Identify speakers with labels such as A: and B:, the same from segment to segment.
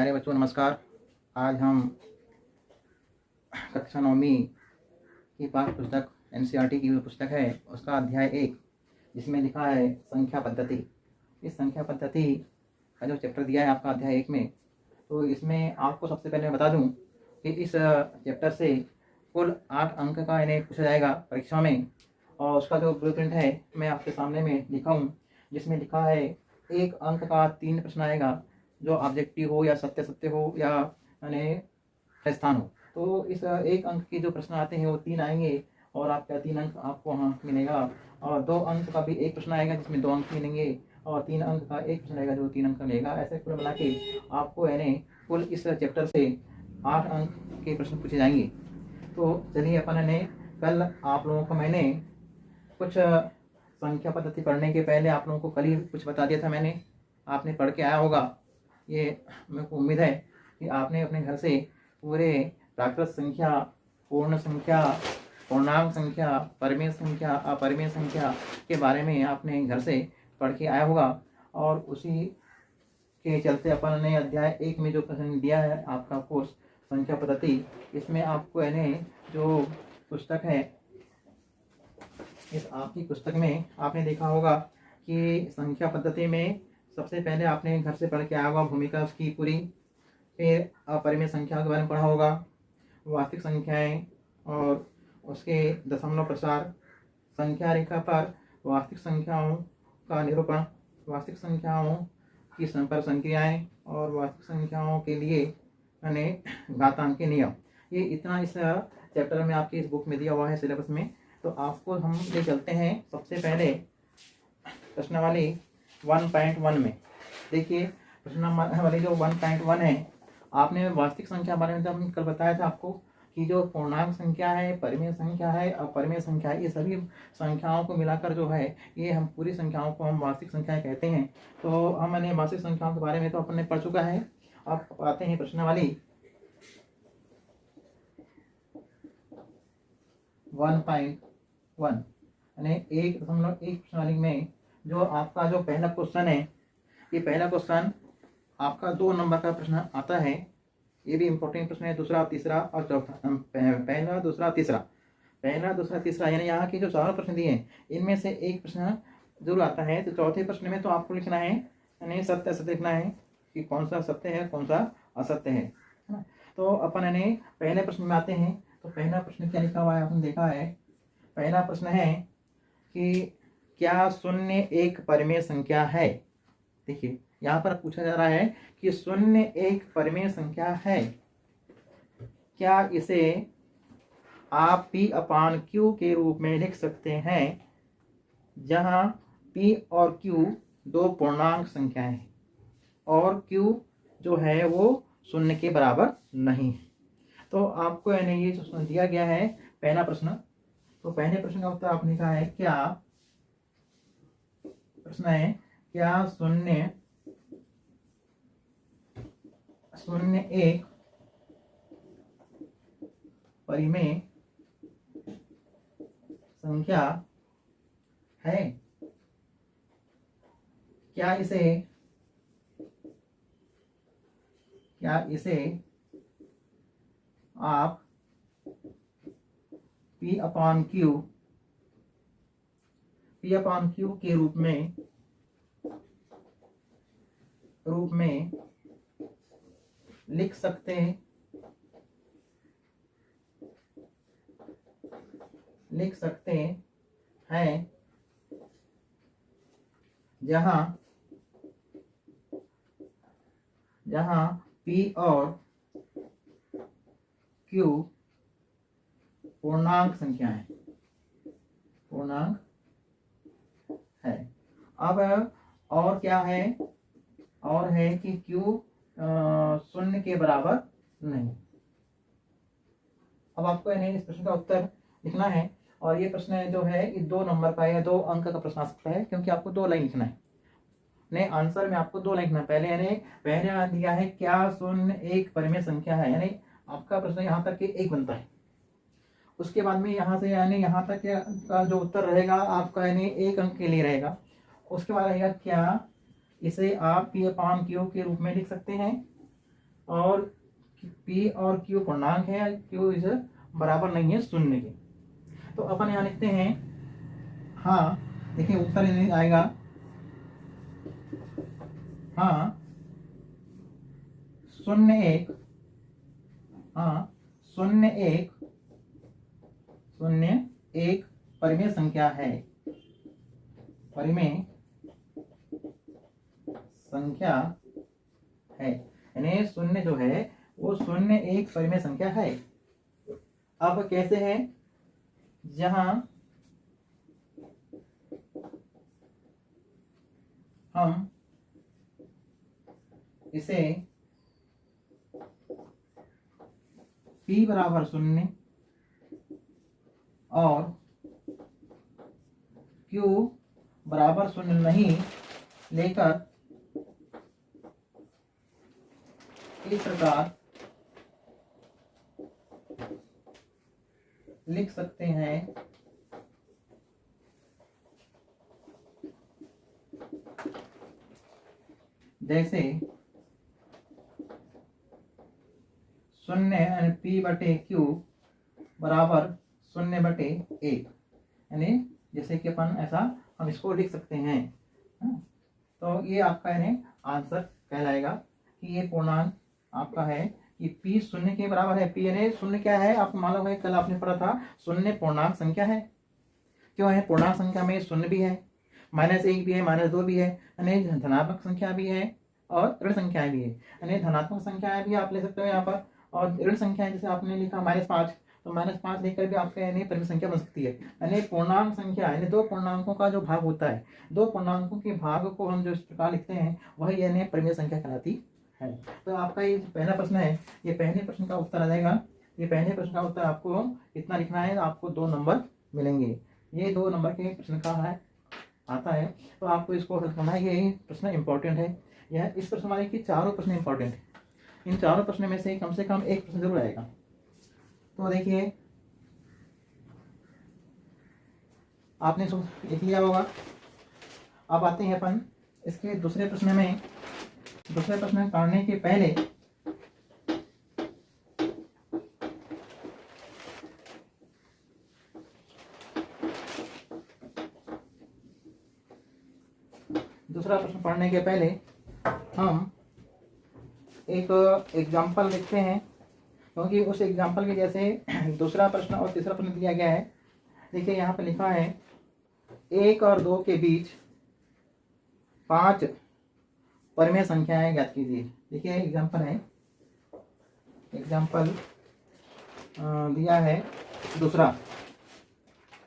A: प्यारे बच्चों नमस्कार। आज हम कक्षा 9वीं की पाठ्य पुस्तक एनसीईआरटी की जो पुस्तक है उसका अध्याय 1 जिसमें लिखा है संख्या पद्धति। इस संख्या पद्धति का जो चैप्टर दिया है आपका अध्याय 1 में, तो इसमें आपको सबसे पहले मैं बता दूं कि इस चैप्टर से कुल 8 अंक का इन्हें पूछा जाएगा परीक्षा में। और उसका जो ब्लूप्रिंट है मैं आपके सामने में लिखा हूँ, जिसमें लिखा है 1 अंक का 3 प्रश्न आएगा, जो ऑब्जेक्टिव हो या सत्य सत्य हो या यानी स्थान हो। तो इस 1 अंक के जो प्रश्न आते हैं वो 3 आएंगे और आपका 3 अंक आपको वहाँ मिलेगा। और 2 अंक का भी एक प्रश्न आएगा जिसमें 2 अंक मिलेंगे और 3 अंक का एक प्रश्न आएगा जो 3 अंक मिलेगा। ऐसे कुल मिला के आपको यानी कुल इस चैप्टर से 8 अंक के प्रश्न पूछे जाएंगे। तो चलिए अपन ने कल आप लोगों को मैंने कुछ संख्या पद्धति पढ़ने के पहले आप लोगों को कल ही कुछ बता दिया था। मैंने आपने पढ़ के आया होगा, ये मेरे को उम्मीद है कि आपने अपने घर से पूरे प्राकृत संख्या, पूर्ण संख्या, पूर्णांक संख्या, परिमेय संख्या, अपरिमेय संख्या के बारे में आपने घर से पढ़ के आया होगा। और उसी के चलते अपन ने अध्याय 1 में जो प्रश्न दिया है आपका कोर्स संख्या पद्धति, इसमें आपको यानी जो पुस्तक है, इस आपकी पुस्तक में आपने देखा होगा कि संख्या पद्धति में सबसे पहले आपने घर से पढ़ के आया होगा भूमिका उसकी पूरी, फिर अपरिमेय संख्या के बारे में पढ़ा होगा, वास्तविक संख्याएं और उसके दशमलव प्रसार, संख्या रेखा पर वास्तविक संख्याओं का निरूपण, वास्तविक संख्याओं की संपर्क संक्रियाएं और वास्तविक संख्याओं के लिए यानी घातांक के नियम। ये इतना इस चैप्टर में आपकी इस बुक में दिया हुआ है सिलेबस में। तो आपको हम ले चलते हैं सबसे पहले प्रश्नावली 1.1 में। देखिए प्रश्नावली जो 1.1 है, आपने वास्तविक संख्या बारे में तो हमने कल बताया था आपको कि जो पूर्णांक संख्या है, परिमेय संख्या है, अपरिमेय संख्या है, ये सभी संख्याओं को मिलाकर जो है ये हम पूरी संख्याओं को हम वास्तविक संख्याएं कहते हैं। तो हमने वास्तविक संख्याओं के बारे में तो अपन ने पढ़ चुका है। अब आते हैं प्रश्नावली 1.1 यानी 1.1 प्रश्नावली में जो आपका जो पहला क्वेश्चन है, ये पहला क्वेश्चन आपका 2 नंबर का प्रश्न आता है। ये भी इम्पोर्टेंट प्रश्न है, दूसरा, तीसरा और चौथा, पहला, दूसरा, तीसरा, पहला, दूसरा, तीसरा, यानी यहाँ के जो 4 प्रश्न दिए हैं इनमें से एक प्रश्न जरूर आता है। तो चौथे प्रश्न में तो आपको लिखना है यानी सत्य असत्य लिखना है कि कौन सा सत्य है कौन सा असत्य है ना। तो अपन यानी पहले प्रश्न में आते हैं। तो पहला प्रश्न क्या लिखा हुआ है आपने देखा है। पहला प्रश्न है कि क्या 0 एक परिमेय संख्या है। देखिए यहाँ पर पूछा जा रहा है कि 0 एक परिमेय संख्या है, क्या इसे आप P/Q के रूप में लिख सकते हैं, जहां P और Q 2 पूर्णांक संख्याएं हैं और Q जो है वो 0 के बराबर नहीं है। तो आपको यानी ये जो दिया गया है पहला प्रश्न, तो पहले प्रश्न का उत्तर आपने लिखा है क्या, प्रश्न है क्या 0 एक परिमेय संख्या है, क्या इसे आप P/Q के रूप में लिख सकते हैं, जहां P और Q पूर्णांक संख्या है, अब और क्या है, और है कि Q 0 के बराबर नहीं। अब आपको यानी इस प्रश्न का उत्तर लिखना है। और ये प्रश्न जो है ये 2 नंबर का या 2 अंक का प्रश्न आ सकता है, क्योंकि आपको 2 लाइन लिखना है। नहीं, आंसर में आपको 2 लाइन लिखना है। पहले दिया है क्या 0 एक परिमेय संख्या है, यानी आपका प्रश्न यहाँ तक के 1 बनता है। उसके बाद में यहाँ से यानी यहाँ तक का जो उत्तर रहेगा आपका यानी 1 अंक के लिए रहेगा। उसके बाद रहेगा क्या इसे आप P/Q के रूप में लिख सकते हैं, और पी और क्यू पूर्णांक है, क्यू इज बराबर नहीं है शून्य के। तो अपन यहाँ लिखते हैं, हाँ देखिए उत्तर आएगा, हाँ 0 1, हाँ 0 1 परिमेय संख्या है, परिमेय संख्या है, यानी शून्य जो है वो 0 1 परिमेय संख्या है। अब कैसे है, जहां हम इसे p बराबर 0 और q बराबर 0 नहीं लेकर इस प्रकार लिख सकते हैं, जैसे 0 यानी p बटे q बराबर 0/1, यानी जैसे कि अपन ऐसा हम इसको लिख सकते हैं। तो ये आपका यानी आंसर कहलाएगा कि ये पूर्णांक आपका है कि p 0 के बराबर है। p यानी शून्य क्या है, आपको मालूम है, कल आपने पढ़ा था, शून्य पूर्णांक संख्या है। क्यों है, पूर्णांक संख्या में शून्य भी है, -1 भी है, -2 भी है, यानी धनात्मक संख्या भी है और ऋण संख्याएं भी है। यानी धनात्मक संख्याएं भी आप ले सकते हो यहाँ पर, और ऋण संख्याएं जैसे आपने लिखा -5, तो -5 लेकर भी आपका यानी परिमेय संख्या बन सकती है। यानी पूर्णांक संख्या यानी दो पूर्णांकों का जो भाग होता है, दो पूर्णांकों के भाग को हम जो इस प्रकार लिखते हैं वही यानी परिमेय संख्या कहलाती है। तो आपका ये पहला प्रश्न है, ये पहले प्रश्न का उत्तर आ जाएगा। ये पहले प्रश्न का उत्तर आपको इतना लिखना है, आपको 2 नंबर मिलेंगे। ये 2 नंबर के प्रश्न का है आता है, तो आपको इसको हल करना है। ये प्रश्न इंपॉर्टेंट है, यह इस प्रश्न वाले की चारों प्रश्न इंपॉर्टेंट है। इन चारों प्रश्न में से कम एक प्रश्न जरूर आएगा। तो देखिए आपने लिख लिया होगा। अब आते हैं अपन इसके दूसरे प्रश्न में। दूसरे प्रश्न करने के पहले दूसरा प्रश्न पढ़ने के पहले हम एक एग्जाम्पल लिखते हैं, क्योंकि उस एग्जाम्पल के जैसे दूसरा प्रश्न और तीसरा प्रश्न दिया गया है। देखिए यहाँ पे लिखा है 1 और 2 के बीच 5 परिमेय संख्याएं ज्ञात कीजिए। देखिए एग्जाम्पल है, एग्जाम्पल दिया है दूसरा,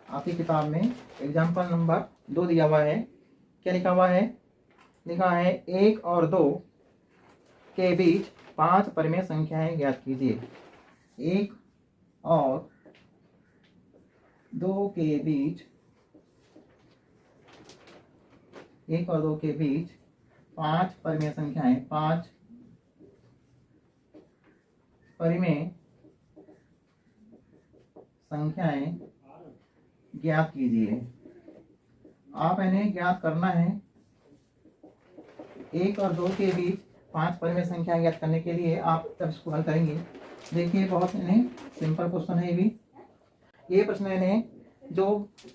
A: आपकी किताब में एग्जाम्पल नंबर 2 दिया हुआ है। क्या लिखा हुआ है, लिखा है 1 और 2 के बीच 5 परिमेय संख्याएं ज्ञात कीजिए। 1 और 2 के बीच 1 और 2 के बीच 5 परिमेय संख्याएं, 5 परिमेय संख्याएं ज्ञात कीजिए। आप इन्हें ज्ञात करना है। 1 और 2 के बीच 5 परिमेय संख्या ज्ञात करने के लिए आप तब इसको हल करेंगे। देखिए बहुत इन्हें सिंपल क्वेश्चन है। ये प्रश्न इन्हें जो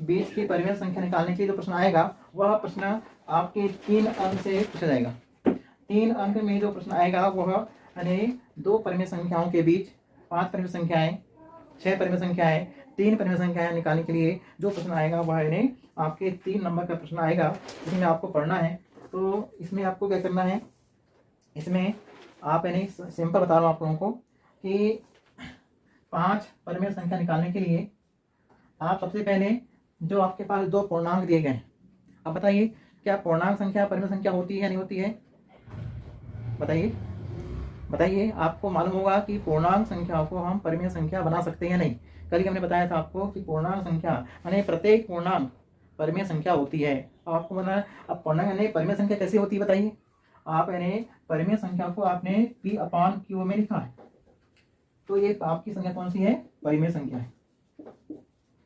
A: बीच की परिमेय संख्या निकालने के लिए जो प्रश्न आएगा वह प्रश्न आपके 3 अंक से पूछा जाएगा। 3 अंक में जो प्रश्न आएगा वह यानी 2 परिमेय संख्याओं के बीच 5 परिमेय संख्याएं, 6 परिमेय संख्याएं, 3 परिमेय संख्याएं निकालने के लिए जो प्रश्न आएगा वह यानी आपके 3 नंबर का प्रश्न आएगा, जिसमें आपको पढ़ना है। तो इसमें आपको क्या करना है, इसमें आप यानी सिंपल बता रहा हूँ आप लोगों को कि 5 परिमेय संख्या निकालने के लिए आप सबसे पहले जो आपके पास 2 पूर्णांक दिए गए हैं, अब बताइए क्या पूर्णांक संख्या परिमेय संख्या होती है या नहीं होती है? बताइए बताइए, आपको मालूम होगा कि पूर्णांक संख्याओं को हम परिमेय संख्या बना सकते हैं या नहीं। कल ही हमने बताया था आपको कि पूर्णांक संख्या यानी प्रत्येक पूर्णांक परिमेय संख्या होती है। आपको बताया अब पूर्णांक यानी परिमेय संख्या कैसे होती है बताइए। आप यानी परिमेय संख्या को आपने P/Q में लिखा है, तो ये आपकी संख्या कौन सी है? परिमेय संख्या है,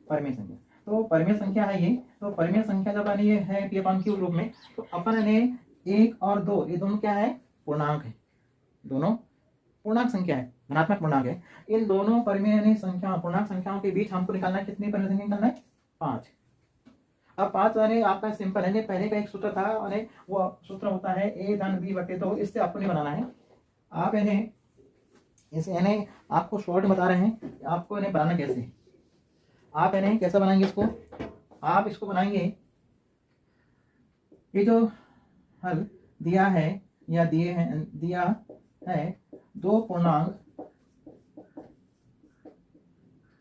A: परिमेय संख्या। तो परिमेय संख्या है ये। तो परिमेय संख्या जब यानी ये है P/Q रूप में, तो अपन यानी 1 और 2 ये दोनों क्या है? पूर्णांक है, दोनों पूर्णांक संख्या है, धनात्मक पूर्णांक है। इन दोनों परिमेय संख्या पूर्णांक संख्याओं के बीच हमको निकालना है कितनी परिमेय संख्या निकालना है? 5। अब 5 यानी आपका सिंपल है, पहले का एक सूत्र था और वो सूत्र होता है a धन b बटे 2। इससे आपको नहीं बनाना है, आप इन्हें इसे यानी आपको शॉर्ट बता रहे हैं आपको इन्हें बनाना कैसे। आप इन्हें कैसे बनाएंगे इसको? आप इसको बनाएंगे, ये जो हल दिया है या दिया है दो पूर्णांक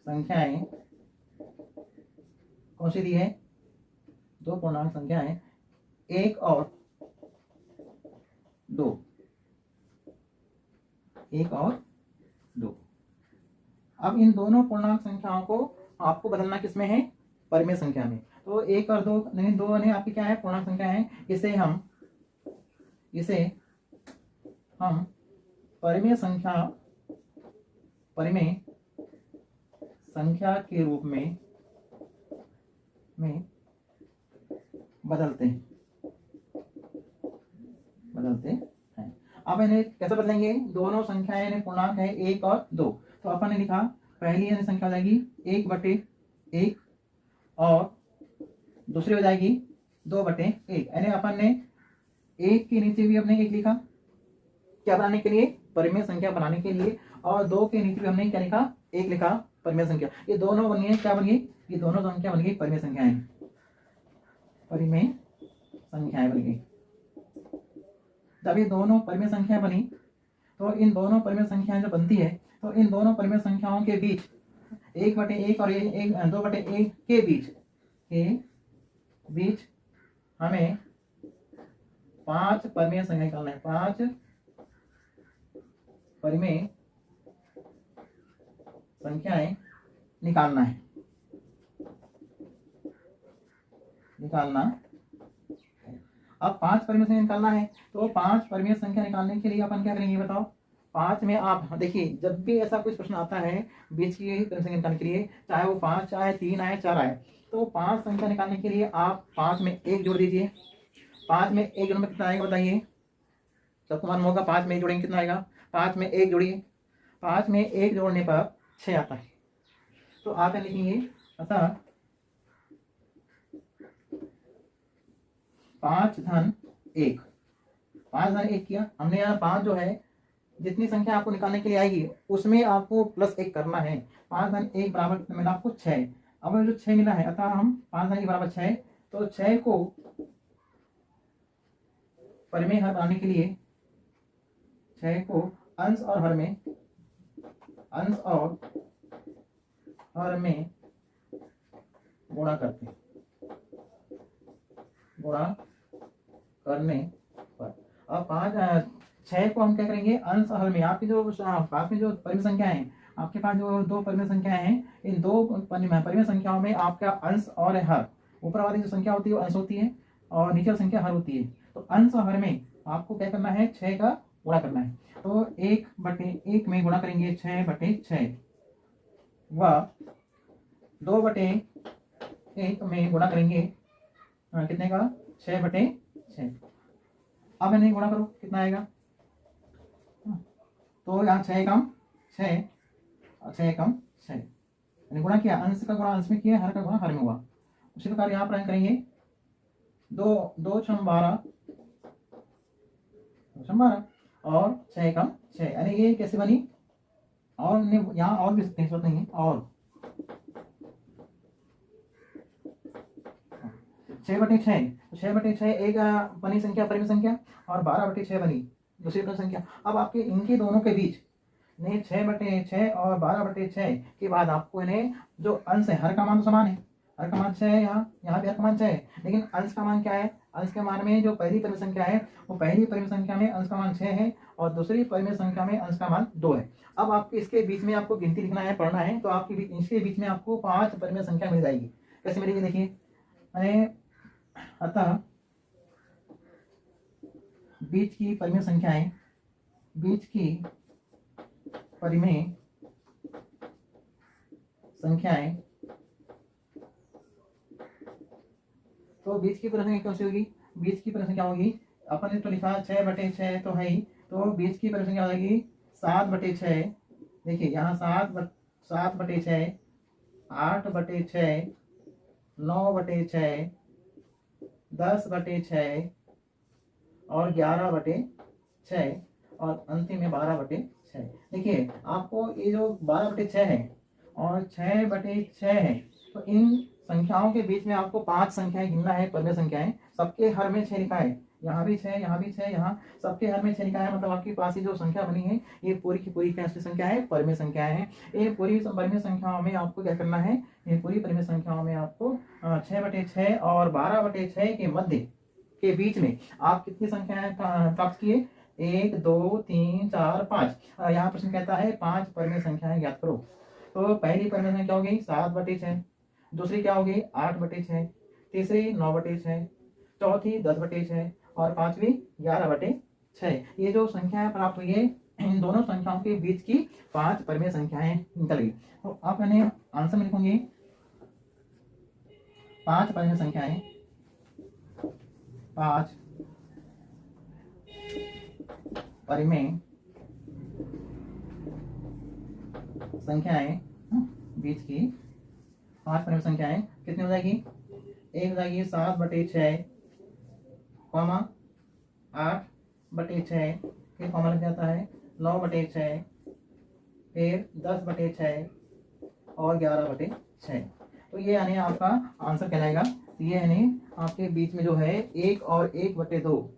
A: संख्याएं, कौन सी दी है? दो पूर्णांक संख्याएं 1 और 2, 1 और 2। अब इन दोनों पूर्णांक संख्याओं को आपको बदलना किसमें है? परिमेय संख्या में। तो 1 और 2 नहीं, 2 नहीं आपकी क्या है? पूर्णांक संख्या है। इसे हम परिमेय संख्या के रूप में बदलते हैं। अब इन्हें कैसे बदलेंगे? दोनों संख्याएं पूर्णांक है 1 और 2। तो अपन ने लिखा पहली संख्या हो जाएगी 1/1 और दूसरी हो जाएगी 2/1। यानी अपन ने 1 के नीचे भी अपने 1 लिखा, क्या बनाने के लिए? परिमेय संख्या बनाने के लिए। और 2 के नीचे भी हमने क्या लिखा? 1 लिखा, परिमेय संख्या। ये दोनों बन गई क्या बन गई? ये दोनों संख्या बन गई परिमेय संख्याएं, परिमेय संख्याएं बन गई। जब ये दोनों परिमेय संख्या बनी तो इन दोनों परिमेय संख्याएं जो बनती है तो इन दोनों परिमेय संख्याओं के बीच 1/1 और 2/1 के बीच हमें 5 परिमेय संख्या निकालना है। 5 परिमेय संख्याएं निकालना है। अब 5 परिमेय संख्या निकालना है तो 5 परिमेय संख्या निकालने के लिए अपन क्या करेंगे बताओ? 5 में आप देखिए, जब भी ऐसा कुछ प्रश्न आता है बीच की परिमेय संख्या निकालने के लिए, चाहे वो 5 आए, 3 आए, 4 आए, तो 5 संख्या निकालने के लिए आप 5 में 1 जोड़ दीजिए। 5 में 1 जोड़ने में कितना आएगा बताइए? सबको मालूम होगा 5 में 1 जोड़ेंगे कितना आएगा? 5 में 1 जोड़िए, 5 में 1 जोड़ने पर 6 आता है। तो आप क्या लिखेंगे? अतः 5 धन 1, 5 धन 1 किया हमने। यहाँ 5 जो है जितनी संख्या आपको निकालने के लिए आएगी उसमें आपको +1 करना है। 5 धन 1 बराबर मिला आपको 6। अब जो 6 मिला है, अतः हम 5 धन 1 बराबर 6, तो 6 को परिमेय हर बनाने के लिए 6 को अंश और हर में गुणा करने पर अब 6 को हम क्या करेंगे? अंश और हर में। आपकी जो पास में जो परिमेय संख्या है, आपके पास जो 2 परिमेय संख्याएं हैं, इन 2 परिमेय संख्याओं में आपका अंश और हर, ऊपर वाली जो संख्या होती है वो अंश होती है और नीचे वाली संख्या हर होती है। तो अंश और हर में आपको क्या करना है? 6 का गुणा करना है। तो 1/1 में गुणा करेंगे 6/6 व 2/1 में गुणा करेंगे कितने का? 6/6। अब इन्हें गुणा करो, कितना आएगा? तो यहाँ 6 कम 6 और 6 कम 6, यानी गुणा किया, अंश का गुणा अंश में किया, हर का गुणा हर में हुआ। उसी प्रकार यहाँ पर करेंगे 2 6 12 और 6 कम 6, यानी ये कैसे बनी? और यहाँ और भी सकते हैं, जरूरत नहीं है। और 6/6, 6/6 एक बनी संख्या परिमेय संख्या और 12/6 बनी दूसरी परिमेय संख्या। अब आपके इनके दोनों के बीच 6/6 और 12/6 के बाद आपको इन्हें जो अंश है, हर का मान तो समान है, हर का मान 6 है, यहाँ भी हर का मान 6 है, लेकिन अंश का मान क्या है? अंश के मान में जो पहली परिमेय संख्या है वो पहली परिमेय संख्या में अंश का मान 6 है और दूसरी परिमेय संख्या में अंश का मान 2 है। अब आपके इसके बीच में आपको गिनती लिखना है, पढ़ना है, तो आपके इसके बीच में आपको 5 परिमेय संख्या मिल जाएगी। कैसे मिलेगी देखिए, अतः बीच की परिमेय संख्याएं, बीच की परिमेय संख्याएं, तो बीच की परिमेय संख्या कौन सी होगी? बीच की परिमेय संख्या होगी, अपन ने तो लिखा 6/6 तो है ही, तो बीच की परिमेय संख्या हो जाएगी 7/6, देखिए यहाँ 7/6, 8/6, 9/6, 10/6 और 11/6 और अंतिम में 12/6। देखिए आपको ये जो 12/6 है और 6/6 है, तो इन संख्याओं के बीच में आपको 5 संख्याएं गिनना है, परमेय संख्याएं। सबके हर में 6 लिखा है, यहाँ भी 6, यहाँ भी 6, यहाँ सबके हर में 6 लिखा है। मतलब आपके पास ये जो संख्या बनी है ये पूरी की पूरी कैसी संख्या है, परमेय संख्या है। इन पूरी परमेय संख्याओं में आपको क्या करना है, ये पूरी परमेय संख्याओं में आपको 6/6 और 12/6 के मध्य के बीच में आप कितनी संख्याएं प्राप्त किए, 1, 2, 3, 4, 5। यहाँ प्रश्न कहता है 5 परमेय संख्याएं ज्ञात करो। तो पहली परमेय संख्या हो गई 7/6, दूसरी क्या होगी 8/6, तीसरी 9/6, चौथी 10/6 और पांचवी 11/6। ये जो संख्याएं प्राप्त हुई है इन दोनों संख्याओं के बीच की 5 परमेय संख्याएं निकल गई। तो आप मैंने आंसर में लिखूंगी 5 परमेय संख्याएं, 5 परमेय संख्याएं बीच की 5 परमेय संख्याएं कितनी हो जाएगी, एक हो जाएगी 7/6, 8/6, फिर कॉमा लग जाता है 9/6, फिर 10/6 और 11/6। तो ये यानी आपका आंसर कहलाएगा। ये यानी आपके बीच में जो है 1 और 1/2,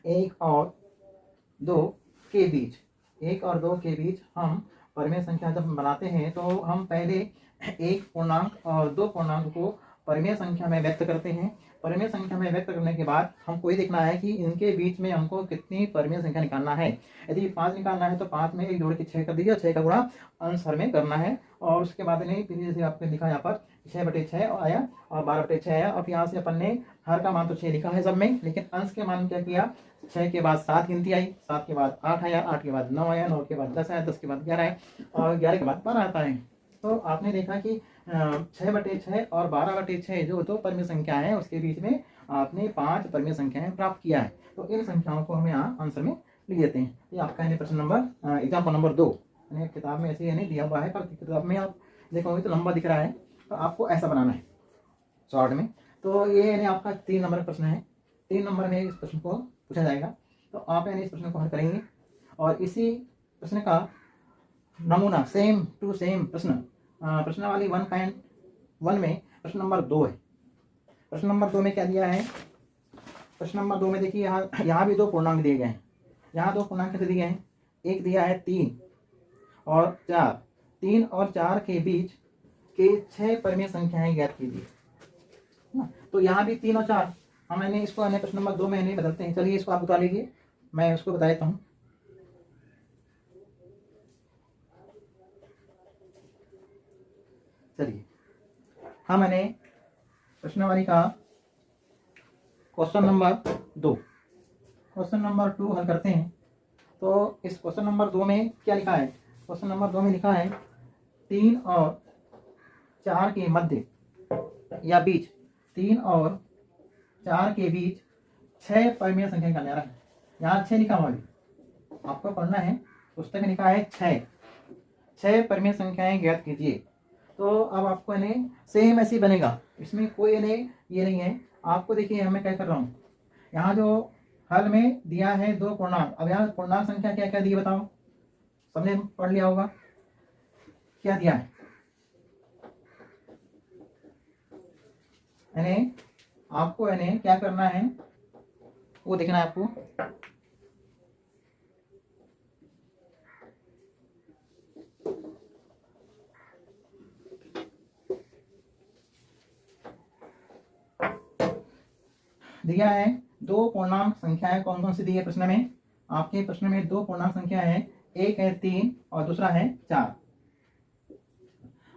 A: 1 और 2 के बीच, 1 और 2 के बीच हम परमेय संख्या जब बनाते हैं तो हम पहले 1 पूर्णांक और 2 पूर्णांक को परमेय संख्या में व्यक्त करते हैं। परमेय संख्या में व्यक्त करने के बाद हमको ये देखना है कि इनके बीच में हमको कितनी परमेय संख्या निकालना है। यदि 5 निकालना है तो 5 में 1 जोड़ के 6 कर दीजिए, 6 का गुणा अंश हर में करना है। और उसके बाद नहीं फिर जैसे आपको दिखा यहाँ पर 6/6 आया और 12/6 आया। और यहाँ से अपन ने हर का मान तो 6 लिखा है सब में, लेकिन अंश के मान क्या किया, 6 के बाद 7 गिनती आई, 7 के बाद 8 आया, 8 के बाद 9 आया, 9 के बाद 10 आया, 10 के बाद 11 आया और 11 के बाद 12 आता है। तो आपने देखा कि 6/6 और 12/6 जो दो परमेय संख्या है उसके बीच में आपने 5 परमेय संख्याएं प्राप्त किया है। तो इन संख्याओं को हम यहाँ आंसर में लिख देते हैं। ये आपका है प्रश्न नंबर एग्जाम्पल नंबर 2। किताब में ऐसे ही दिया हुआ है, पर किताब में आप देखोगे तो लंबा दिख रहा है, तो आपको ऐसा बनाना है शॉर्ट में। तो ये यानी आपका 3 नंबर का प्रश्न है। 3 नंबर में इस प्रश्न को पूछा जाएगा, तो आप यानी इस प्रश्न को हल करेंगे। और इसी प्रश्न का नमूना सेम टू सेम प्रश्नावली 1.1 में प्रश्न नंबर 2 है। प्रश्न नंबर 2 में क्या दिया है, प्रश्न नंबर 2 में देखिए यहाँ भी 2 पूर्णांक दिए गए हैं। यहाँ 2 पूर्णांक कैसे दिए हैं, एक दिया है 3 और 4, 3 और 4 के बीच के 6 परमेय संख्याएं ज्ञात कीजिए। तो यहाँ भी 3 और 4 मैंने इसको प्रश्न नंबर 2 में नहीं बदलते हैं। चलिए इसको आप बता लीजिए, मैं उसको बता देता हूँ। चलिए मैंने प्रश्नावली का क्वेश्चन नंबर 2 हल करते हैं। तो इस क्वेश्चन नंबर 2 में क्या लिखा है, क्वेश्चन नंबर 2 में लिखा है 3 और 4 के मध्य या बीच, 3 और 4 के बीच 6 परमेय संख्या निकालने आ रहा है। यहाँ 6 लिखा हुआ है, आपको पढ़ना है, पुस्तक में लिखा है 6 परमेय संख्याएं ज्ञात कीजिए। तो अब आपको इन्हें सेम ऐसे बनेगा, इसमें कोई इन्हें ये नहीं है। आपको देखिए मैं क्या कर रहा हूँ, यहाँ जो हल में दिया है 2 पूर्णांक, अब यहाँ पूर्णांक संख्या क्या क्या दी बताओ, सबने पढ़ लिया होगा। क्या दिया है, इन्हें आपको इन्हें क्या करना है वो देखना है आपको। दिया है 2 पूर्णांक संख्याएं, कौन कौन सी दी है प्रश्न में, आपके प्रश्न में 2 पूर्णांक संख्या है, एक है 3 और दूसरा है 4।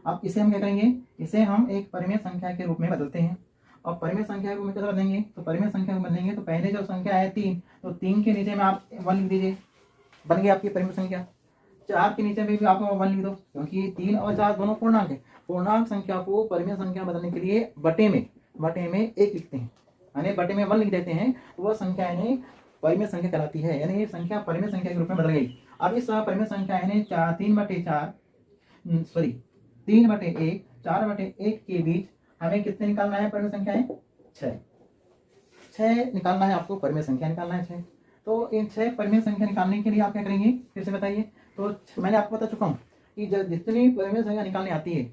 A: अब इसे हम क्या करेंगे, इसे हम एक परिमेय संख्या के रूप में बदलते हैं। और परिमेय संख्या के रूप में कैसे बदलेंगे, तो परिमेय संख्या में बदलेंगे तो पहले जो संख्या है 3, तो 3 के नीचे में आप 1 लिख दीजिए, बन गई आपकी परिमेय संख्या। 4 के नीचे में भी आप 1 लिख दो, क्योंकि 3 और 4 दोनों पूर्णांक है। पूर्णांक संख्या को परिमेय संख्या बदलने के लिए बटे में 1 लिखते हैं, यानी बटे में 1 लिख देते हैं, तो वह संख्या यानी परिमेय संख्या कहलाती है, यानी ये संख्या परिमेय संख्या के रूप में बदल गई। अब इस परिमेय संख्या यानी 3/4 4/1 के बीच हमें कितने निकालना है परिमेय संख्या है? 6 निकालना है आपको, परिमेय संख्या निकालना है 6। तो इन 6 परिमेय संख्या निकालने के लिए आप क्या करेंगे फिर से बताइए। तो मैंने आपको बता चुका हूँ कि जब जितनी परिमेय संख्या निकालनी आती है,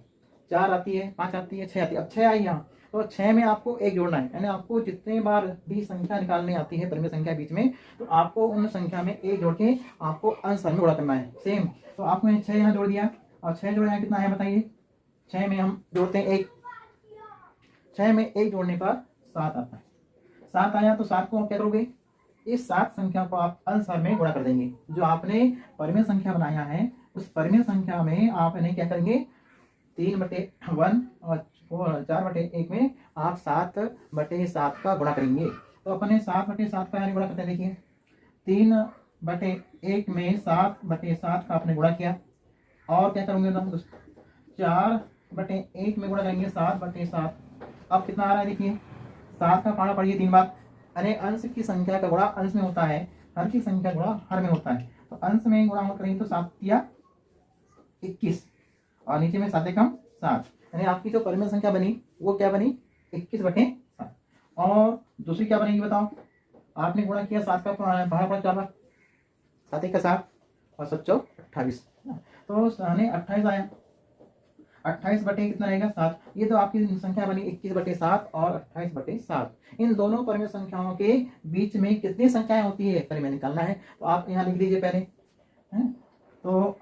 A: 4 आती है, 5 आती है, 6 आती है। अब 6 आई यहाँ, तो 6 में आपको 1 जोड़ना है, यानी आपको जितने बार भी संख्या निकालनी आती है परिमेय संख्या बीच में, तो आपको उन संख्या में 1 जोड़ के आपको अंश में गुणा करना है। सेम, तो आपने 6 यहाँ जोड़ दिया, और 6 जोड़ना कितना है बताइए। 6 में हम जोड़ते हैं 1, 6 में 1 जोड़ने पर 7 आता है। 7 आया तो 7 को आप क्या करोगे, इस 7 संख्या को आप अंश में गुणा कर देंगे। जो आपने परिमेय संख्या बनाया है उस परिमेय संख्या में आप इन्हें क्या करेंगे, 3/1 और 4/1 में आप 7/7 का गुणा करेंगे। तो अपने 7/7 का यानी गुणा करते हैं। देखिए 3/1 में 7/7 का आपने गुणा किया, और क्या करोगे 4/1 में गुणा करेंगे 7/7। अब कितना आ रहा है देखिए, 7 का पाना पढ़िए 3 बार, यानी अंश की संख्या का गुणा अंश में होता है, हर की संख्या गुणा हर में होता है। तो अंश में गुणा करेंगे तो 7 या 21, और नीचे में 7 कम 7, यानी आपकी जो परिमेय संख्या बनी वो क्या बनी, 21/7। और दूसरी क्या बनेगी बताओ, आपने गुणा किया 7 का पढ़ा 4 बार, 7 1 का 7 और 7 चौक 28, तो 28 आया। 28 बटे कितना रहेगा 7। ये तो आपकी संख्या बनी 21/7 और 28/7। इन दोनों परिमेय संख्याओं के बीच में कितनी संख्याएं होती है परिमेय निकालना है, तो आप यहाँ लिख दीजिए पहले है? तो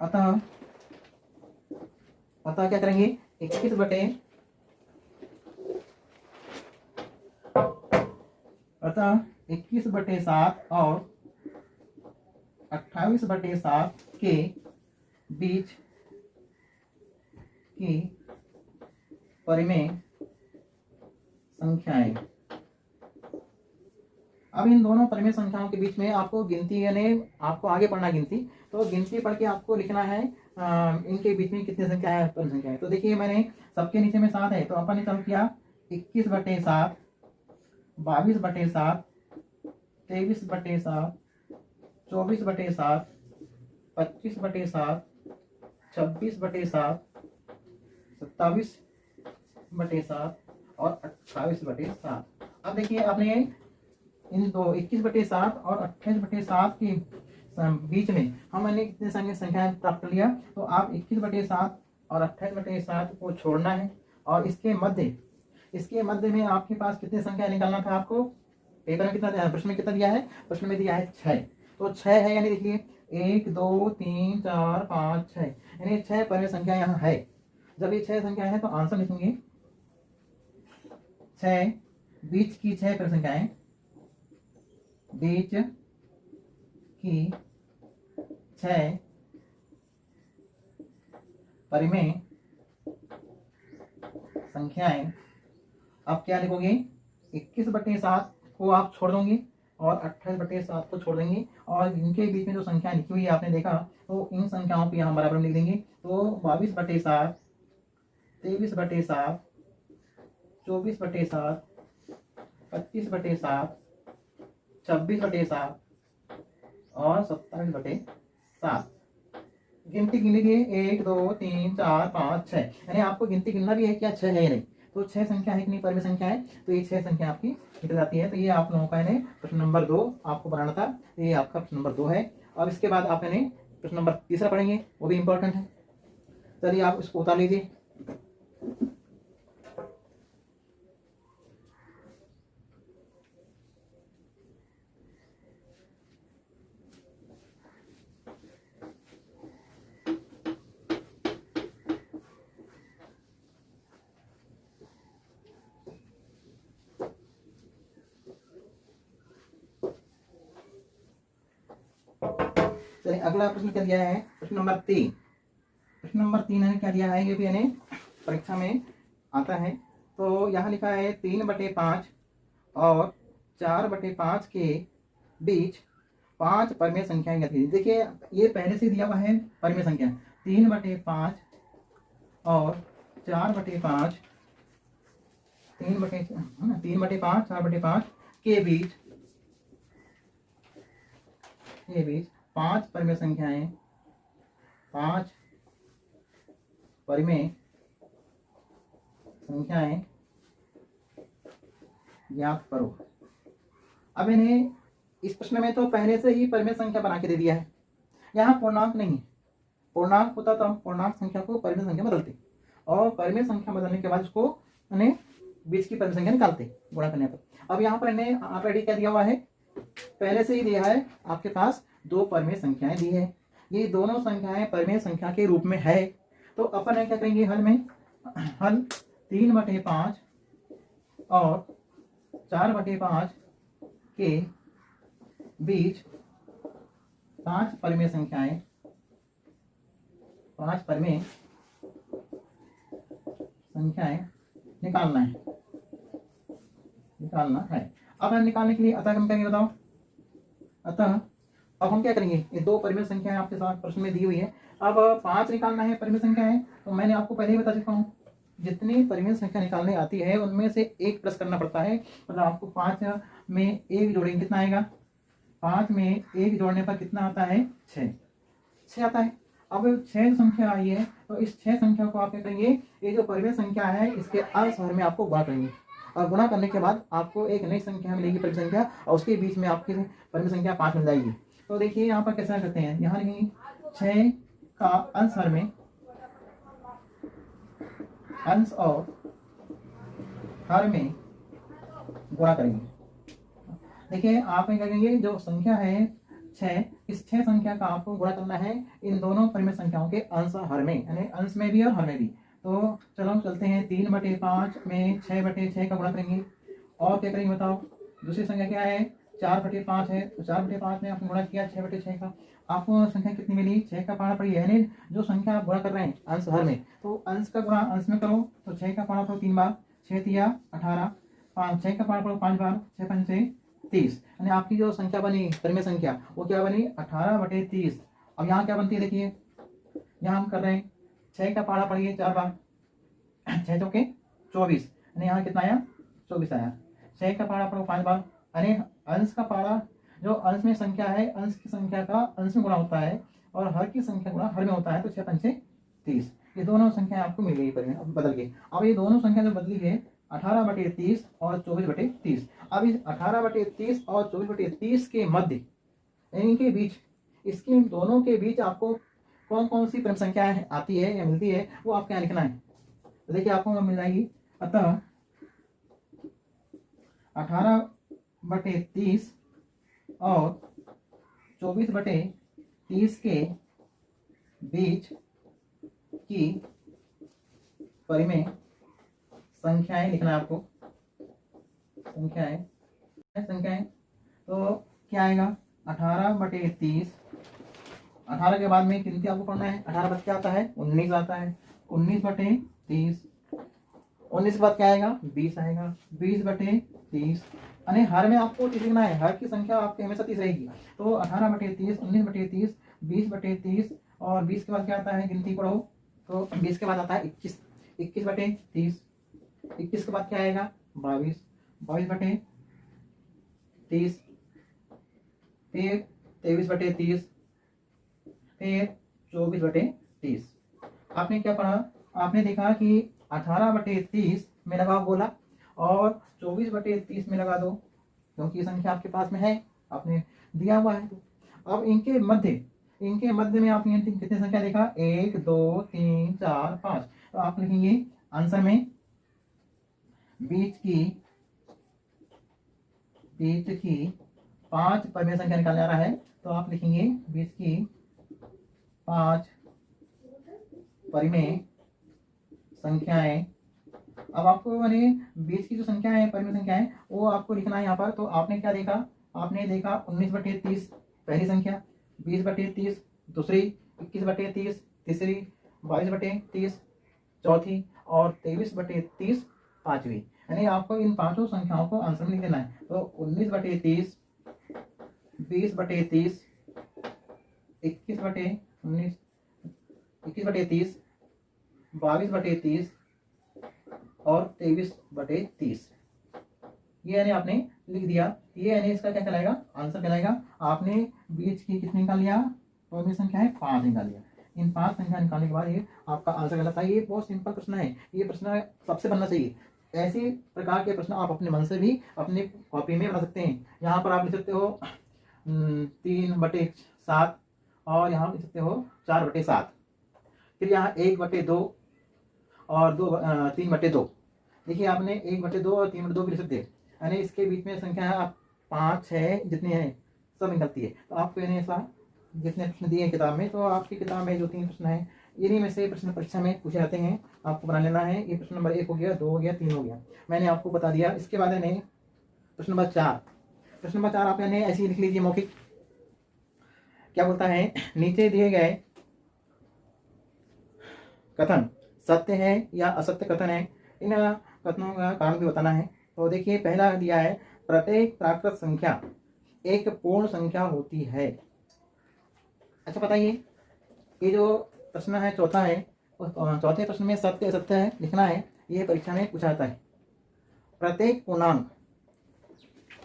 A: अतः क्या करेंगे, 21/7 और 28/7 के बीच की परिमेय संख्याएं। अब इन दोनों परिमेय संख्याओं के बीच में आपको गिनती, यानी आपको आगे पढ़ना है गिनती, तो गिनती पढ़ के आपको लिखना है इनके बीच में कितनी संख्या है, परिमेय संख्या है। तो देखिए मैंने सबके नीचे में 7 है, तो अपन ने चालू किया 21/7, 22/7, 23/7, 24/7, 25/7, 26/7, 27/7 और 28/7। अब देखिए आपने इन दो 21/7 और 28/7 के बीच में हमने कितने संख्याएं प्राप्त कर लिया, तो आप 21/7 और 28/7 को छोड़ना है, और इसके मध्य में आपके पास कितने संख्या निकालना था आपको, पेपर में कितना प्रश्न में कितना दिया है, प्रश्न में दिया है 6। तो 6 है, यानी देखिए 1 2 3 4 5 6, यानी 6 परिमेय संख्या यहाँ है। जब ये 6 संख्या है तो आंसर लिखेंगे 6, बीच की 6 परिमेय संख्याएं, बीच की 6 परिमेय संख्याएं। आप क्या लिखोगे, 21/7 को आप छोड़ दोगे और 28/7 को छोड़ देंगे, और इनके बीच में जो संख्या लिखी हुई है आपने देखा, तो इन संख्याओं को यहाँ बराबर में लिख देंगे। तो 22/7, 23/7, 24/7, 25/7, 26/7 और 27/7। गिनती गिन लीजिए 1 2 3 4 5 6, यानी आपको गिनती गिनना भी है क्या 6 है या नहीं। तो 6 संख्या है कि नहीं परिमेय संख्या है, तो ये 6 संख्या आपकी निकल जाती है। तो ये आप लोगों का प्रश्न नंबर 2 आपको बनाना था, ये आपका प्रश्न नंबर 2 है। और इसके बाद आप प्रश्न नंबर 3 पढ़ेंगे, वो भी इंपॉर्टेंट है। चलिए आप इसको उतार लीजिए। चलिए अगला प्रश्न क्या दिया है, प्रश्न नंबर 3। प्रश्न नंबर 3 है क्या दिया है, ये भी परीक्षा में आता है। तो यहाँ लिखा है 3/5 और 4/5 के बीच 5 परिमेय संख्याएं गति। देखिए ये पहले से दिया हुआ है परिमेय संख्या 3/5 और 4/5, 3/5 4/5 के बीच के बीच 5 परिमेय संख्याएं, 5 परिमेय संख्याएं ज्ञात करो। अब इन्हें इस प्रश्न में तो पहले से ही परिमेय संख्या बना के दे दिया है, यहाँ पूर्णांक नहीं है। पूर्णांक होता तो हम पूर्णांक संख्या को परिमेय संख्या बदलते, और परिमेय संख्या बदलने के बाद उसको उन्हें बीच की परिमेय संख्या निकालते गुणा करने पर। अब यहाँ पर इन्हें ऑलरेडी क्या दिया हुआ है, पहले से ही दिया है आपके पास 2 परिमेय संख्याएं दी है। ये दोनों संख्याएं परिमेय संख्या के रूप में है, तो अपन क्या करेंगे हल में, हल 3/5 और 4/5 के बीच 5 परिमेय संख्याएं, 5 परिमेय संख्याएं निकालना है। अब हम निकालने के लिए अतः हम करेंगे, बताओ। अतः अब हम क्या करेंगे, ये 2 परिमेय संख्याएं आपके साथ प्रश्न में दी हुई है। अब 5 निकालना है परिमेय संख्या है, तो मैंने आपको पहले ही बता चुका हूँ, जितनी परिमेय संख्या निकालने आती है उनमें से 1 प्लस करना पड़ता है। मतलब आपको 5 में 1 जोड़ेंगे, कितना आएगा, 5 में 1 जोड़ने पर कितना आता है, 6 आता है। अब 6 संख्या आई है, तो इस 6 संख्या को आप क्या करेंगे, ये जो परिमेय संख्या है इसके अंश हर में आपको गुणा करेंगे, और गुणा करने के बाद आपको एक नई संख्या मिलेगी परिमेय संख्या, और उसके बीच में आपकी परिमेय संख्या 5 मिल जाएगी। तो देखिए यहाँ पर कैसा करते हैं, यहाँ लिखेंगे 6 का अंश हर में, अंश और हर में गुणा करेंगे। देखिए आप क्या करेंगे, जो संख्या है 6, इस 6 संख्या का आपको गुणा करना है इन दोनों परिमेय संख्याओं के अंश हर में, यानी अंश में भी और हर में भी। तो चलो चलते हैं, 3/5 में 6/6 का गुणा करेंगे, और क्या करेंगे बताओ। दूसरी संख्या क्या है, 4/5 है, तो 4/5 में आपने गुणा किया 6/6 का, आपको संख्या कितनी मिली, 6 का पारा पड़ी, यानी जो संख्या आप गुणा कर रहे हैं अंश हर में, तो अंश का गुणा अंश में करो, तो 6 का पारा पड़ो 3 बार, 6 तिया 18, 6 का पारा पड़ो 5 बार, 6 पंचे 30, यानी आपकी जो संख्या बनी परिमेय संख्या वो क्या बनी, 18/30। अब यहाँ क्या बनती है, देखिए यहाँ हम कर रहे हैं 6 का पारा पड़िए 4 बार, 6 चौके 24, यानी यहाँ कितना आया, 24 आया। 6 का पारा पड़ो 5 बार, यानी अंश का पारा, जो अंश में संख्या है अंश की संख्या का अंश में गुणा होता है, और हर की संख्या गुणा हर में होता है, तो 6 पंचे 30। ये दोनों संख्या आपको मिल गई परिमेय बदल के। अब ये दोनों संख्या जो बदली है 18/30 और 24/30। अब इस 18/30 और 24/30 के मध्य, इनके बीच, इसके दोनों के बीच आपको कौन कौन सी परिमेय संख्या आती है या मिलती है, वो आपको यहाँ लिखना है। तो देखिए आपको मिल जाएगी, अतः 18/30 और 24/30 के बीच की परिमेय संख्याएं लिखना है आपको। संख्याएं तो क्या आएगा, 18/30, 18 के बाद में गिनती आपको पढ़ना है, 18 बाद क्या आता है, 19 आता है, 19/30, 19 के बाद क्या आएगा, 20 आएगा, 20/30, यानी हर में आपको 30 लिखना है, हर की संख्या आपकी हमेशा 30 रहेगी। तो 18/30, 19/30, 20/30, और 20 के बाद क्या आता है, गिनती पढ़ो, तो 20 के बाद आता है 21, 21/30, 21 के बाद क्या आएगा, 22, 22/30, फिर 23/30, फिर 24/30। आपने क्या पढ़ा, आपने देखा कि 18/30 में लगाओ गोला, और 24/30 में लगा दो, क्योंकि ये संख्या आपके पास में है, आपने दिया हुआ है। अब इनके मध्य में आपने कितनी संख्या देखा, 1 2 3 4 5, तो आप लिखेंगे आंसर में बीच की 5 परिमेय संख्या निकालने आ रहा है, तो आप लिखेंगे बीच की 5 परिमेय संख्याएं। अब आपको मैंने बीच की जो संख्या है परिमेय संख्या है वो आपको लिखना है यहाँ पर। तो आपने क्या देखा, आपने देखा 19/30 पहली संख्या, 20/30 दूसरी, 21/30 तीसरी, 22/30 चौथी, और 23/30 पांचवी। यानी आपको इन पांचों संख्याओं को आंसर में लिख देना है। तो 19/30, 20/30, 21/30, 22/30 और 23/30, ये यानी आपने लिख दिया, ये यानी इसका क्या कहलाएगा, आंसर कहलाएगा। आपने बीच की कितनी निकाल लिया, तो संख्या है 5 निकाल लिया। इन 5 संख्या निकालने के बाद ये आपका आंसर कहलाता है। ये बहुत सिंपल प्रश्न है, ये प्रश्न सबसे बनना चाहिए। ऐसे प्रकार के प्रश्न आप अपने मन से भी अपनी कॉपी में बना सकते हैं। यहाँ पर आप लिख सकते हो 3/7 और यहाँ लिख सकते हो 4/7। फिर यहाँ 1/2 और 3/2। देखिए आपने 1/2 और 3/2 भी लिख सकते हैं, यानी इसके बीच में संख्या आप 5 6 जितनी है सब निकलती है। तो आपको यानी ऐसा जितने प्रश्न दिए हैं किताब में, तो आपकी किताब में जो 3 प्रश्न है इन्हीं में से प्रश्न परीक्षा में पूछे जाते हैं, आपको बना लेना है। ये प्रश्न नंबर 1 हो गया, 2 हो गया, 3 हो गया, मैंने आपको बता दिया। इसके बाद है प्रश्न नंबर 4। प्रश्न नंबर 4 आप यानी ऐसे ही लिख लीजिए मौखिक। क्या बोलता है, नीचे दिए गए कथन सत्य है या असत्य कथन है, इन कथनों का कारण भी बताना है। तो देखिए पहला दिया है, प्रत्येक प्राकृत संख्या एक पूर्ण संख्या होती है। अच्छा बताइए, ये जो प्रश्न है चौथा है, उस चौथे प्रश्न में सत्य असत्य है लिखना है। ये परीक्षा में पूछा जाता है। प्रत्येक पूर्णांक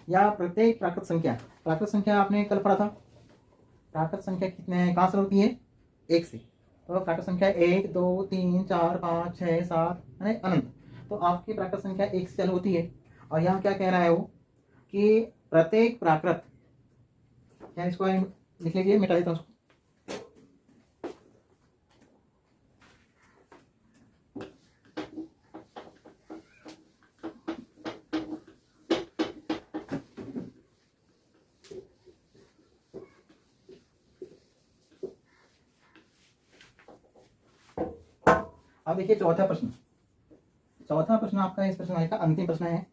A: या प्रत्येक प्राकृत संख्या, प्राकृत संख्या आपने कल पढ़ा था, प्राकृत संख्या कितने कहाँ से होती है, 1 से। तो प्राकृत संख्या 1 2 3 4 5 6 7 है अनंत। तो आपकी प्राकृत संख्या 1 से चालू होती है। और यहाँ क्या कह रहा है वो कि प्रत्येक प्राकृत, क्या इसको लिख लीजिए, मिटा देता हूँ उसको। अब देखिए चौथा प्रश्न, चौथा प्रश्न आपका इस प्रश्न का अंतिम प्रश्न है।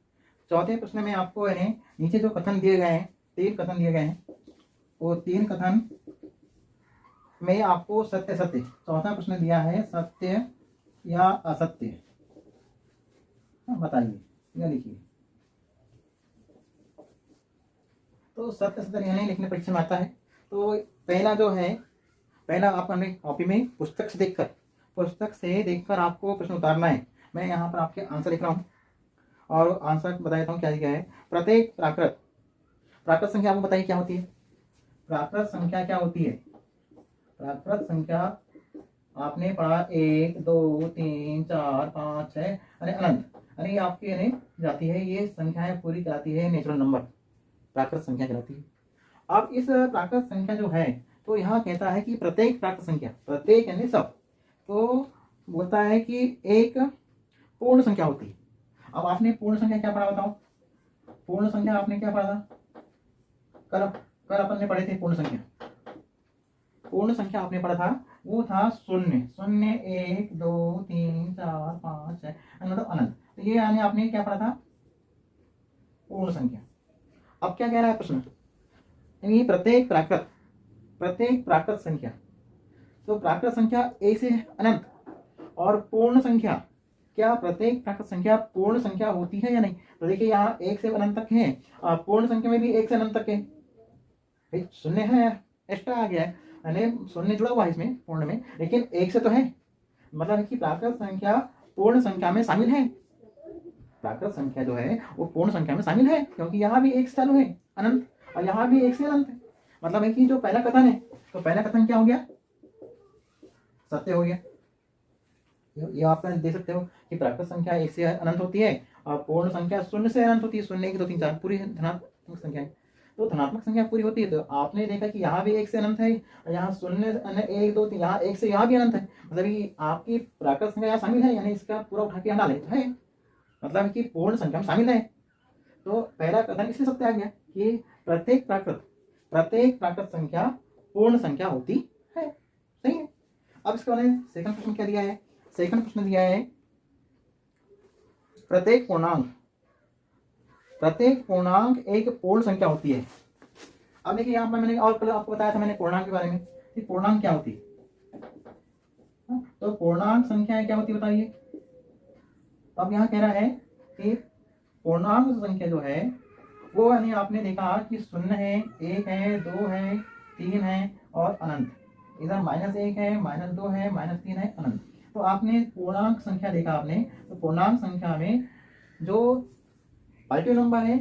A: चौथे प्रश्न में आपको यानी नीचे जो कथन दिए गए हैं, 3 कथन दिए गए हैं, वो 3 कथन में आपको सत्य सत्य, चौथा प्रश्न दिया है सत्य या असत्य, बताइए या लिखिए। तो सत्य सत्य यानी लिखने परीक्षा में आता है। तो पहला जो है, पहला आप अपने कॉपी में पुस्तक से देखकर आपको प्रश्न उतारना है। मैं यहाँ पर आपके आंसर लिख रहा हूँ और आंसर बता देता हूँ क्या दिया है। प्रत्येक प्राकृत संख्या आपको बताइए क्या होती है। प्राकृत संख्या क्या होती है, प्राकृत संख्या आपने पढ़ा 1 2 3 4 5 6 अरे अनंत, अरे आपकी यानी जाती है, ये संख्याएं पूरी कराती है नेचुरल नंबर, प्राकृत संख्या कहलाती है। अब इस प्राकृत संख्या जो है, तो यहाँ कहता है कि प्रत्येक प्राकृत संख्या, प्रत्येक यानी सब, तो बोलता है कि एक पूर्ण संख्या होती है। अब आपने पूर्ण संख्या क्या पढ़ा बताओ, पूर्ण संख्या आपने क्या पढ़ा था, कल अपन ने पढ़े थे पूर्ण संख्या। पूर्ण संख्या आपने पढ़ा था वो था 0 0 1 2 3 4 5 6 मतलब अनंत। तो ये यानी आपने क्या पढ़ा था, पूर्ण संख्या। अब क्या कह रहा है प्रश्न, यानी प्रत्येक प्राकृत संख्या, तो प्राकृत संख्या 1 से अनंत और पूर्ण संख्या, क्या प्रत्येक प्राकृत संख्या पूर्ण संख्या होती है या नहीं। तो देखिए यहाँ 1 से अनंत तक है, पूर्ण संख्या में भी 1 से अनंत तक है, 0 है एक्स्ट्रा आ गया है, यानी 0 जुड़ा हुआ है इसमें पूर्ण में, लेकिन 1 से तो है, मतलब कि प्राकृत संख्या पूर्ण संख्या में शामिल है। प्राकृत संख्या जो है वो पूर्ण संख्या में शामिल है, क्योंकि यहाँ भी 1 से चालू है अनंत और यहाँ भी 1 से अनंत है। मतलब है कि जो पहला कथन है, तो पहला कथन क्या हो गया, सत्य हो गया। ये आप देख सकते हो कि प्राकृत संख्या 1 से अनंत होती है और पूर्ण संख्या 0 से अनंत होती है। 0 1 2 3 4 पूरी धनात्मक संख्या है, तो धनात्मक संख्या पूरी होती है। तो आपने देखा कि यहाँ भी 1 से अनंत है, यहाँ 0 1 2 3, यहाँ 1 से यहाँ भी अनंत है, मतलब कि आपकी प्राकृत संख्या यहाँ शामिल है, यानी इसका पूरा उठा के हटा ले तो है, मतलब कि पूर्ण संख्या में शामिल है। तो पहला कथन इसलिए सत्य आ गया कि प्रत्येक प्राकृत संख्या पूर्ण संख्या होती है, सही है। अब इसके बाद सेकंड प्रश्न क्या दिया है, सेकंड प्रश्न दिया है प्रत्येक पूर्णांक एक पूर्ण संख्या होती है। अब देखिए यहाँ पर मैंने और कल आपको बताया था मैंने पूर्णांक के बारे में कि पूर्णांक क्या होती है, तो पूर्णांक संख्या क्या होती है बताइए। अब यहाँ कह रहा है कि पूर्णांक संख्या जो है वो यानी आपने देखा कि 0 है, 1 है, 2 है, 3 है और अनंत, इधर -1 है, -2 है, -3 है, अनंत। तो आपने पूर्णांक संख्या देखा आपने, तो पूर्णांक संख्या में जो पॉजिटिव नंबर है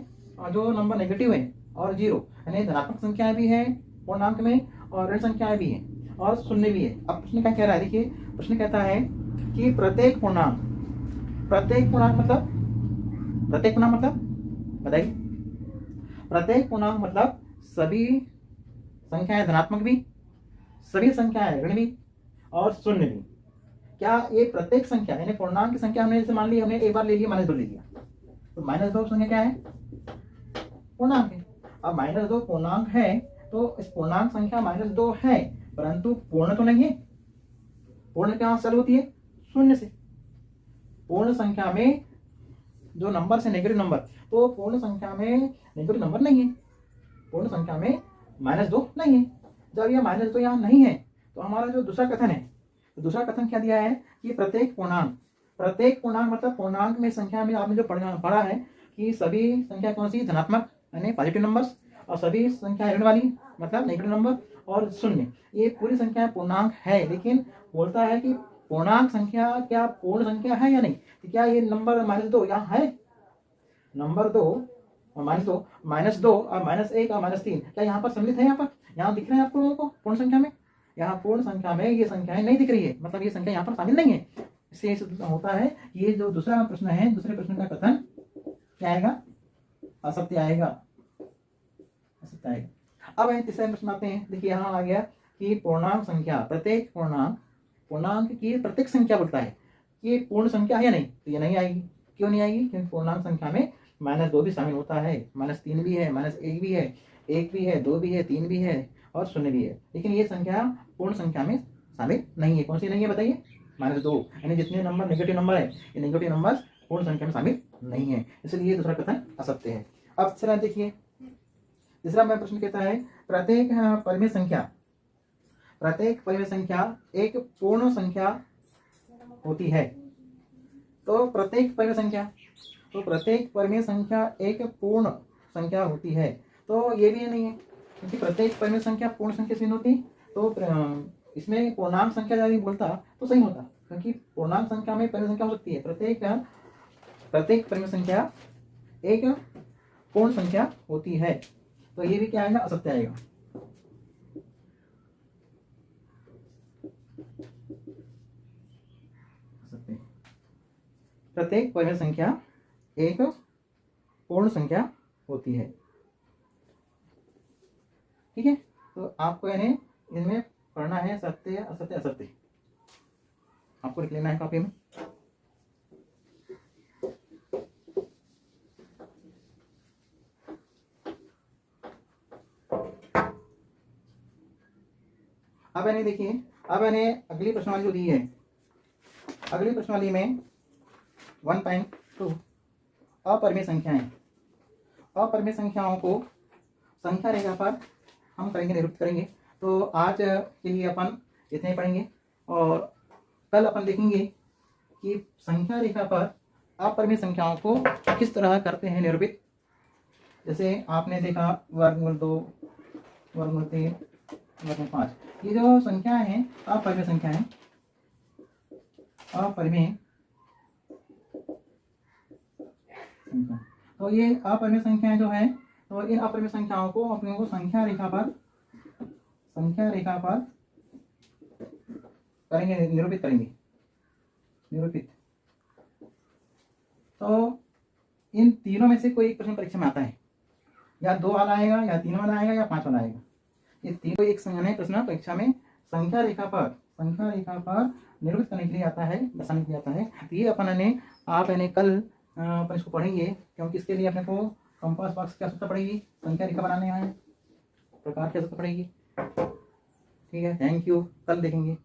A: जो नंबर नेगेटिव है और जीरो, यानी धनात्मक संख्याएं भी है पूर्णांक में और ऋण संख्याएं भी हैं और शून्य भी है। अब प्रश्न क्या कह रहा है, देखिए प्रश्न कहता है कि प्रत्येक पूर्णांक मतलब बताइए, प्रत्येक पूर्णांक मतलब सभी संख्याएं धनात्मक भी, सभी संख्याएं ऋण भी और शून्य भी। क्या ये प्रत्येक संख्या यानी पूर्णांक की संख्या हमने जैसे मान ली, हमने एक बार ले लिया -2 ले लिया, तो -2 संख्या क्या है, पूर्णांक है। अब -2 पूर्णांक है तो इस पूर्णांक संख्या -2 है, परंतु पूर्ण तो नहीं है। पूर्ण कहां से होती है, शून्य से। पूर्ण संख्या में जो नंबर से नेगेटिव नंबर, तो पूर्ण संख्या में नेगेटिव नंबर नहीं है, पूर्ण संख्या में -2 नहीं है। जब यह -2 यहाँ नहीं है तो हमारा जो दूसरा कथन है, तो दूसरा कथन क्या दिया है कि प्रत्येक पूर्णांक मतलब पूर्णांक में संख्या में आपने जो पढ़ा है कि सभी संख्या कौन सी, धनात्मक यानी पॉजिटिव नंबर्स, और सभी संख्या ऋण वाली मतलब नेगेटिव नंबर, और शून्य, ये पूरी संख्या पूर्णांक है। लेकिन बोलता है कि पूर्णांक संख्या क्या पूर्ण संख्या है या नहीं। तो क्या ये नंबर -2 यहाँ है, नंबर 2 और -2 और -1 और -3 क्या यहाँ पर सम्मिलित है, यहाँ दिख रहे हैं आपको लोगों को पूर्ण संख्या में। यहाँ पूर्ण संख्या में ये संख्याएं नहीं दिख रही है, मतलब ये संख्या यहाँ पर शामिल नहीं है। इससे होता है ये जो दूसरा प्रश्न है, दूसरे प्रश्न का कथन क्या आएगा, असत्य आएगा, असत्य आएगा। अब तीसरे प्रश्न आते हैं। देखिए यहाँ आ गया कि पूर्णांक संख्या, प्रत्येक पूर्णांक की प्रत्येक संख्या बोलता है कि पूर्ण संख्या है या नहीं, तो ये नहीं आएगी। क्यों नहीं आएगी, क्योंकि पूर्णांक संख्या में -2 भी शामिल होता है, -3 भी है, -1 भी है, 1 भी है, 2 भी है, 3 भी है और शून्य भी है। लेकिन ये संख्या पूर्ण संख्या में शामिल नहीं है। कौन सी नहीं है बताइए, -2, यानी जितने नंबर नेगेटिव नंबर है, ये नेगेटिव नंबर पूर्ण संख्या में शामिल नहीं है, इसलिए दूसरा कथन असत्य है। अब तीसरा देखिए, तीसरा मैं प्रश्न कहता है प्रत्येक परिमेय संख्या एक पूर्ण संख्या होती है। तो प्रत्येक परिमेय संख्या एक पूर्ण संख्या होती है, तो ये भी नहीं है, क्योंकि प्रत्येक परिमेय संख्या पूर्ण संख्या से नहीं होती। तो इसमें पूर्णांक संख्या यदि बोलता तो सही होता, क्योंकि पूर्णांक संख्या में परिमेय संख्या हो सकती है, प्रत्येक परिमेय संख्या एक पूर्ण संख्या होती है। तो ये भी क्या आएगा, असत्य आएगा। प्रत्येक परिमेय संख्या एक पूर्ण संख्या होती है। ठीक है, तो आपको यानी इनमें पढ़ना है सत्य असत्य असत्य, आपको लिख लेना है कॉपी में। अब यानी देखिए, अब यानी अगली प्रश्नावली जो दी है, अगली प्रश्नावली में 1.2 अपरिमेय संख्याएं, अपरिमेय संख्याओं को संख्या रेखा पर हम करेंगे, निरूपित करेंगे। तो आज के लिए अपन इतने ही पढ़ेंगे और कल अपन देखेंगे कि संख्या रेखा पर अपरिमेय संख्याओं को किस तरह करते हैं निरूपित। जैसे आपने देखा वर्गमूल 2, वर्गमूल 3, वर्गमूल 5, ये जो संख्याएं हैं अपरिमेय संख्याएं, अपरिमेय संख्या। तो ये अपरिमेय संख्याएं जो है, तो इन अपरिमेय संख्याओं को अपने को संख्या रेखा पर करेंगे, निरूपित करेंगे, निरूपित। तो इन तीनों में से कोई एक प्रश्न परीक्षा में आता है, या 2 वाला आएगा, या 3 वाला आएगा, या 5 वाला आएगा। ये तीनों एक संख्या प्रश्न परीक्षा में संख्या रेखा पर निरूपित करने के लिए आता है, दर्शाने के लिए आता है। तो ये अपन ने आप कल अपन इसको पढ़ेंगे, क्योंकि इसके लिए अपने को कंपास बॉक्स की आवश्यकता पड़ेगी, संख्या रेखा बनाने में प्रकार की आवश्यकता पड़ेगी। ठीक है, थैंक यू, कल देखेंगे।